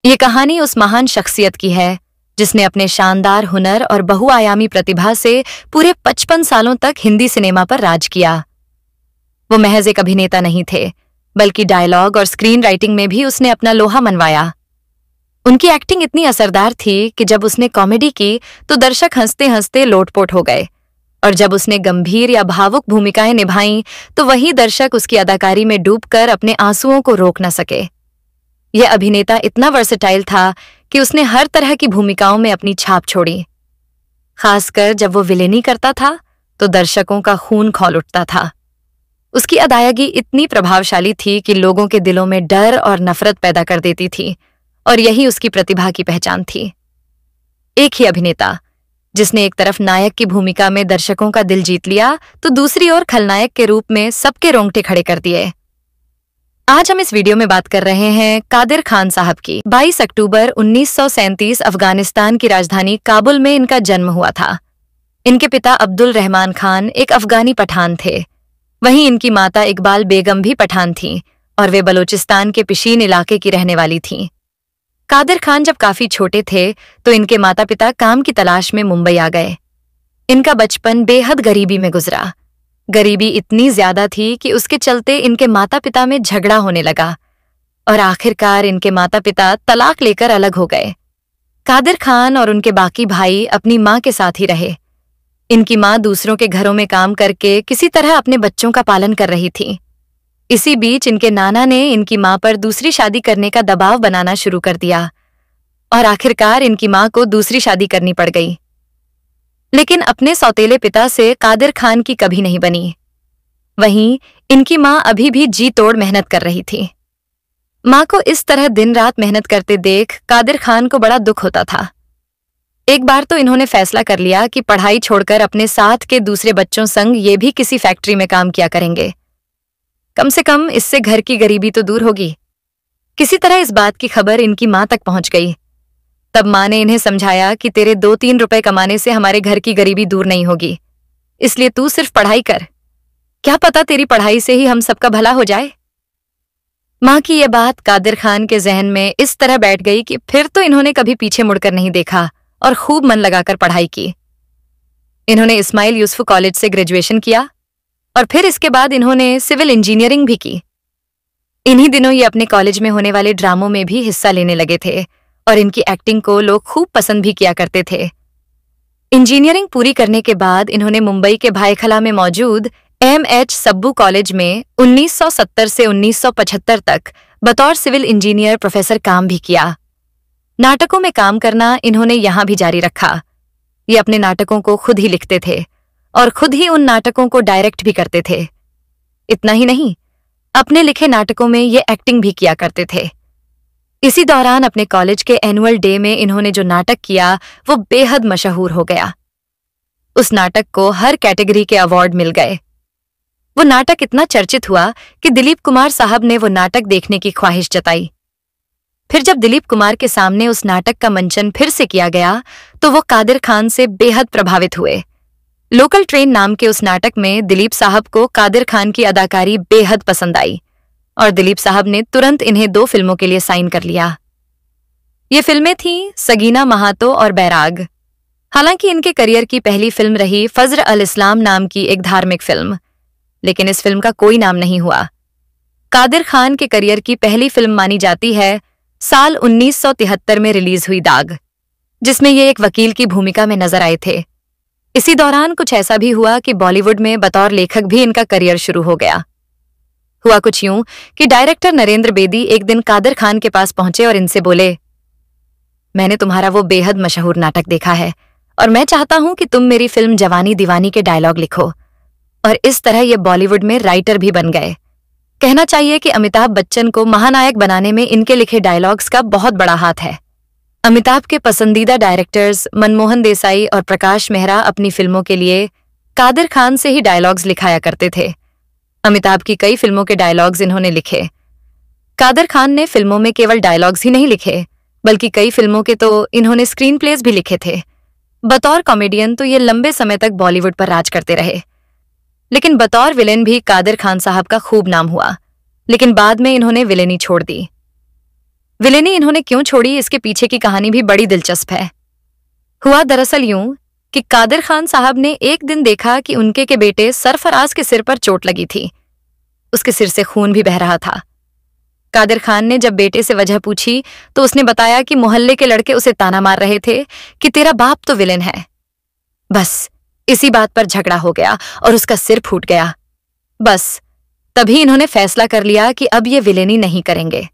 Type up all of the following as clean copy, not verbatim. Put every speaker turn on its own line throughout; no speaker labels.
ये कहानी उस महान शख्सियत की है जिसने अपने शानदार हुनर और बहुआयामी प्रतिभा से पूरे 55 सालों तक हिंदी सिनेमा पर राज किया। वो महज एक अभिनेता नहीं थे, बल्कि डायलॉग और स्क्रीन राइटिंग में भी उसने अपना लोहा मनवाया। उनकी एक्टिंग इतनी असरदार थी कि जब उसने कॉमेडी की तो दर्शक हंसते हंसते लोटपोट हो गए, और जब उसने गंभीर या भावुक भूमिकाएं निभाईं तो वही दर्शक उसकी अदाकारी में डूबकर अपने आंसुओं को रोक न सके। यह अभिनेता इतना वर्सेटाइल था कि उसने हर तरह की भूमिकाओं में अपनी छाप छोड़ी। खासकर जब वो विलेनी करता था तो दर्शकों का खून खौल उठता था। उसकी अदायगी इतनी प्रभावशाली थी कि लोगों के दिलों में डर और नफरत पैदा कर देती थी, और यही उसकी प्रतिभा की पहचान थी। एक ही अभिनेता जिसने एक तरफ नायक की भूमिका में दर्शकों का दिल जीत लिया तो दूसरी ओर खलनायक के रूप में सबके रोंगटे खड़े कर दिए। आज हम इस वीडियो में बात कर रहे हैं कादिर खान साहब की। 22 अक्टूबर 1937 अफगानिस्तान की राजधानी काबुल में इनका जन्म हुआ था। इनके पिता अब्दुल रहमान खान एक अफगानी पठान थे। वहीं इनकी माता इकबाल बेगम भी पठान थीं और वे बलूचिस्तान के पिशीन इलाके की रहने वाली थीं। कादिर खान जब काफी छोटे थे तो इनके माता पिता काम की तलाश में मुंबई आ गए। इनका बचपन बेहद गरीबी में गुजरा। गरीबी इतनी ज्यादा थी कि उसके चलते इनके माता पिता में झगड़ा होने लगा, और आखिरकार इनके माता पिता तलाक लेकर अलग हो गए। कादिर खान और उनके बाकी भाई अपनी माँ के साथ ही रहे। इनकी माँ दूसरों के घरों में काम करके किसी तरह अपने बच्चों का पालन कर रही थी। इसी बीच इनके नाना ने इनकी माँ पर दूसरी शादी करने का दबाव बनाना शुरू कर दिया, और आखिरकार इनकी माँ को दूसरी शादी करनी पड़ गई। लेकिन अपने सौतेले पिता से कादिर खान की कभी नहीं बनी। वहीं इनकी माँ अभी भी जी तोड़ मेहनत कर रही थी। माँ को इस तरह दिन रात मेहनत करते देख कादिर खान को बड़ा दुख होता था। एक बार तो इन्होंने फैसला कर लिया कि पढ़ाई छोड़कर अपने साथ के दूसरे बच्चों संग ये भी किसी फैक्ट्री में काम किया करेंगे। कम से कम इससे घर की गरीबी तो दूर होगी। किसी तरह इस बात की खबर इनकी माँ तक पहुंच गई। तब माँ ने इन्हें समझाया कि तेरे 2-3 रुपए कमाने से हमारे घर की गरीबी दूर नहीं होगी, इसलिए तू सिर्फ पढ़ाई कर। क्या पता तेरी पढ़ाई से ही हम सबका भला हो जाए। माँ की यह बात कादिर खान के जहन में इस तरह बैठ गई कि फिर तो इन्होंने कभी पीछे मुड़कर नहीं देखा और खूब मन लगाकर पढ़ाई की। इन्होंने इस्माइल यूसुफ कॉलेज से ग्रेजुएशन किया, और फिर इसके बाद इन्होंने सिविल इंजीनियरिंग भी की। इन्हीं दिनों ये अपने कॉलेज में होने वाले ड्रामों में भी हिस्सा लेने लगे थे, और इनकी एक्टिंग को लोग खूब पसंद भी किया करते थे। इंजीनियरिंग पूरी करने के बाद इन्होंने मुंबई के भायखला में मौजूद M.H. सब्बू कॉलेज में 1970 से 1975 तक बतौर सिविल इंजीनियर प्रोफेसर काम भी किया। नाटकों में काम करना इन्होंने यहां भी जारी रखा। ये अपने नाटकों को खुद ही लिखते थे और खुद ही उन नाटकों को डायरेक्ट भी करते थे। इतना ही नहीं, अपने लिखे नाटकों में ये एक्टिंग भी किया करते थे। इसी दौरान अपने कॉलेज के एनुअल डे में इन्होंने जो नाटक किया वो बेहद मशहूर हो गया। उस नाटक को हर कैटेगरी के अवार्ड मिल गए। वो नाटक इतना चर्चित हुआ कि दिलीप कुमार साहब ने वो नाटक देखने की ख्वाहिश जताई। फिर जब दिलीप कुमार के सामने उस नाटक का मंचन फिर से किया गया तो वो कादिर खान से बेहद प्रभावित हुए। लोकल ट्रेन नाम के उस नाटक में दिलीप साहब को कादिर खान की अदाकारी बेहद पसंद आई, और दिलीप साहब ने तुरंत इन्हें 2 फिल्मों के लिए साइन कर लिया। ये फिल्में थीं सगीना महातो और बैराग। हालांकि इनके करियर की पहली फिल्म रही फज्र अल इस्लाम नाम की एक धार्मिक फिल्म, लेकिन इस फिल्म का कोई नाम नहीं हुआ। कादिर खान के करियर की पहली फिल्म मानी जाती है साल 1973 में रिलीज हुई दाग, जिसमें ये एक वकील की भूमिका में नजर आए थे। इसी दौरान कुछ ऐसा भी हुआ कि बॉलीवुड में बतौर लेखक भी इनका करियर शुरू हो गया। हुआ कुछ यूं कि डायरेक्टर नरेंद्र बेदी एक दिन कादिर खान के पास पहुंचे और इनसे बोले, मैंने तुम्हारा वो बेहद मशहूर नाटक देखा है और मैं चाहता हूं कि तुम मेरी फिल्म जवानी दीवानी के डायलॉग लिखो। और इस तरह ये बॉलीवुड में राइटर भी बन गए। कहना चाहिए कि अमिताभ बच्चन को महानायक बनाने में इनके लिखे डायलॉग्स का बहुत बड़ा हाथ है। अमिताभ के पसंदीदा डायरेक्टर्स मनमोहन देसाई और प्रकाश मेहरा अपनी फिल्मों के लिए कादिर खान से ही डायलॉग्स लिखाया करते थे। अमिताभ की कई फिल्मों के डायलॉग्स इन्होंने लिखे। कादिर खान ने फिल्मों में केवल डायलॉग्स ही नहीं लिखे, बल्कि कई फिल्मों के तो इन्होंने स्क्रीन प्लेज भी लिखे थे। बतौर कॉमेडियन तो ये लंबे समय तक बॉलीवुड पर राज करते रहे, लेकिन बतौर विलेन भी कादिर खान साहब का खूब नाम हुआ। लेकिन बाद में इन्होंने विलेनी छोड़ दी। विलेनी इन्होंने क्यों छोड़ी, इसके पीछे की कहानी भी बड़ी दिलचस्प है। हुआ दरअसल यूं कि कादिर खान साहब ने एक दिन देखा कि उनके के बेटे सरफराज के सिर पर चोट लगी थी। उसके सिर से खून भी बह रहा था। कादिर खान ने जब बेटे से वजह पूछी तो उसने बताया कि मोहल्ले के लड़के उसे ताना मार रहे थे कि तेरा बाप तो विलेन है। बस इसी बात पर झगड़ा हो गया और उसका सिर फूट गया। बस तभी इन्होंने फैसला कर लिया कि अब ये विलेनी नहीं करेंगे।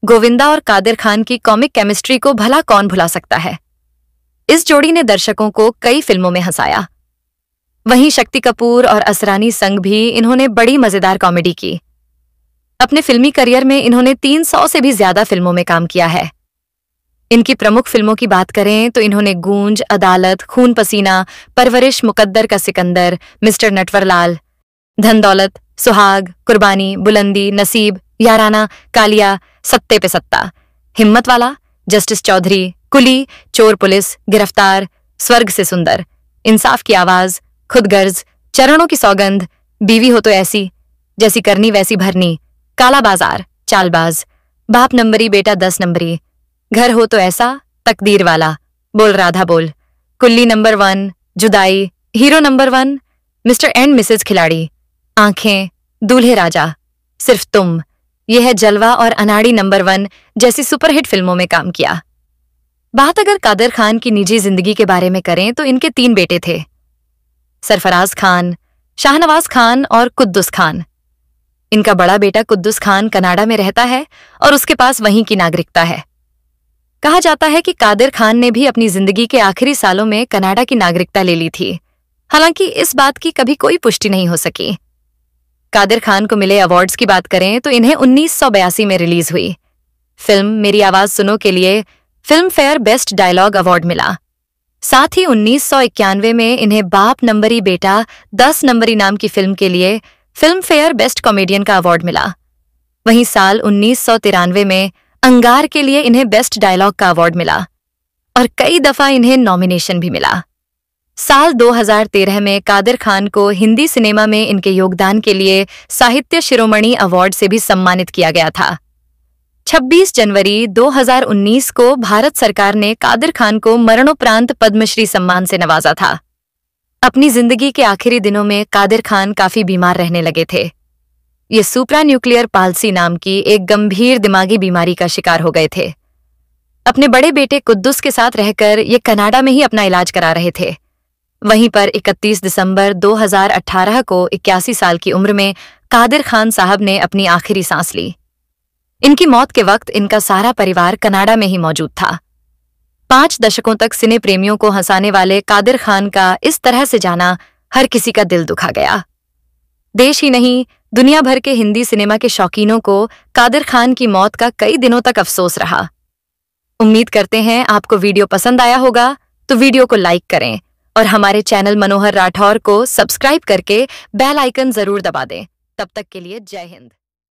गोविंदा और कादिर खान की कॉमिक केमिस्ट्री को भला कौन भुला सकता है। इस जोड़ी ने दर्शकों को कई फिल्मों में हंसाया। वहीं शक्ति कपूर और असरानी संग भी इन्होंने बड़ी मजेदार कॉमेडी की। अपने फिल्मी करियर में इन्होंने 300 से भी ज्यादा फिल्मों में काम किया है। इनकी प्रमुख फिल्मों की बात करें तो इन्होंने गूंज, अदालत, खून पसीना, परवरिश, मुकद्दर का सिकंदर, मिस्टर नटवरलाल, धन दौलत, सुहाग, कुर्बानी, बुलंदी, नसीब, याराना, कालिया, सत्ते पे सत्ता, हिम्मत वाला, जस्टिस चौधरी, कुली, चोर पुलिस, गिरफ्तार, स्वर्ग से सुंदर, इंसाफ की आवाज, खुदगर्ज, चरणों की सौगंध, बीवी हो तो ऐसी, जैसी करनी वैसी भरनी, काला बाजार, चालबाज, बाप नंबरी बेटा 10 नंबरी, घर हो तो ऐसा, तकदीर वाला, बोल राधा बोल, कुल्ली number 1, Judaai, hero number 1, mister and Mrs Khiladi, Aankhen, दूल्हे राजा, सिर्फ तुम, यह है जलवा और अनाड़ी नंबर 1 जैसी सुपरहिट फिल्मों में काम किया। बात अगर कादिर खान की निजी जिंदगी के बारे में करें तो इनके 3 बेटे थे, सरफराज खान, शाहनवाज खान और कुद्दुस खान। इनका बड़ा बेटा कुद्दुस खान कनाडा में रहता है और उसके पास वहीं की नागरिकता है। कहा जाता है कि कादिर खान ने भी अपनी जिंदगी के आखिरी सालों में कनाडा की नागरिकता ले ली थी। हालांकि इस बात की कभी कोई पुष्टि नहीं हो सकी। कादिर खान को मिले अवार्ड्स की बात करें तो इन्हें 1982 में रिलीज हुई फिल्म मेरी आवाज सुनो के लिए Filmfare best dialogue award मिला। साथ ही 1991 में इन्हें बाप नंबरी बेटा 10 नंबरी नाम की फिल्म के लिए फिल्म फेयर बेस्ट कॉमेडियन का अवार्ड मिला। वहीं साल 1993 में अंगार के लिए इन्हें बेस्ट डायलॉग का अवार्ड मिला और कई दफा इन्हें नॉमिनेशन भी मिला। साल 2013 में कादिर खान को हिंदी सिनेमा में इनके योगदान के लिए साहित्य शिरोमणि अवार्ड से भी सम्मानित किया गया था। 26 जनवरी 2019 को भारत सरकार ने कादिर खान को मरणोपरांत पद्मश्री सम्मान से नवाजा था। अपनी जिंदगी के आखिरी दिनों में कादिर खान काफी बीमार रहने लगे थे। ये सुप्रान्यूक्लियर पाल्सी नाम की एक गंभीर दिमागी बीमारी का शिकार हो गए थे। अपने बड़े बेटे कुद्दुस के साथ रहकर ये कनाडा में ही अपना इलाज करा रहे थे। वहीं पर 31 दिसंबर 2018 को 81 साल की उम्र में कादिर खान साहब ने अपनी आखिरी सांस ली। इनकी मौत के वक्त इनका सारा परिवार कनाडा में ही मौजूद था। 5 दशकों तक सिने प्रेमियों को हंसाने वाले कादिर खान का इस तरह से जाना हर किसी का दिल दुखा गया। देश ही नहीं, दुनिया भर के हिंदी सिनेमा के शौकीनों को कादिर खान की मौत का कई दिनों तक अफसोस रहा। उम्मीद करते हैं आपको वीडियो पसंद आया होगा, तो वीडियो को लाइक करें और हमारे चैनल मनोहर राठौर को सब्सक्राइब करके बेल आइकन जरूर दबा दें। तब तक के लिए जय हिंद।